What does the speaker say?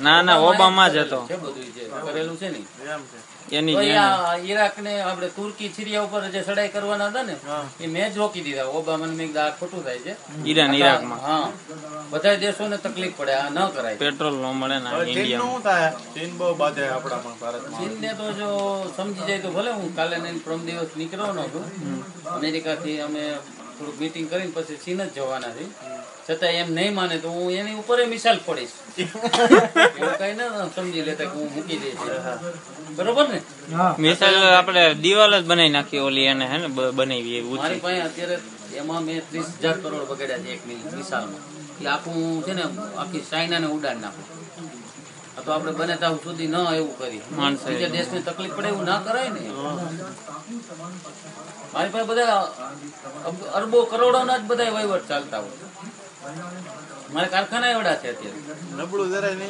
ના ના ઓબામા જ હતો છે બધું જે કરેલું છે ને એની ઈરાક ને આપણે તુર્કી સિરિયા ઉપર જે ચડાઈ કરવાના હતા ને એ મેં જ રોકી દીધા. ઓબામા ને મેં કીધું આ ખોટું થાય છે. ઈરાકમાં હા બધા દેશોને તકલીફ પડે, આ ન કરાય. પેટ્રોલ નો મળે ને ચીન ને તો જો સમજી જાય તો ભલે. હું કાલે ને પ્રમ દિવસ નીકળવાનો છું અમેરિકા થી. અમે થોડુંક મીટિંગ કરીને પછી ચીન જ જવાના છે. છતાં એમ નહીં માને તો હું એની ઉપર મિસાલ ફોડીશ. એવું કઈ ના સમજી લેતા કે હું મૂકી દઈશ, બરોબર ને? મિસાલ આપણે દિવાલ જ બનાવી નાખી ઓલી એને હે ને બનાવી મારી પાસે અત્યારે એમાં મેં 30,000 કરોડ બગાડ્યા છે એક મિસાલમાં. એ આખું છે ને આખી ચાઇના ને ઉડાડ નાખું. તો આપણે બને ત્યાં સુધી ન એવું કરી બીજા દેશને તકલીફ પડે એવું ના કરાય ને. મારી પાસે બધા અરબો કરોડોના જ બધા વહીવટ ચાલતા હોય. મારે કારખાના એવડા છે અત્યારે. નબળું જરાય નહીં.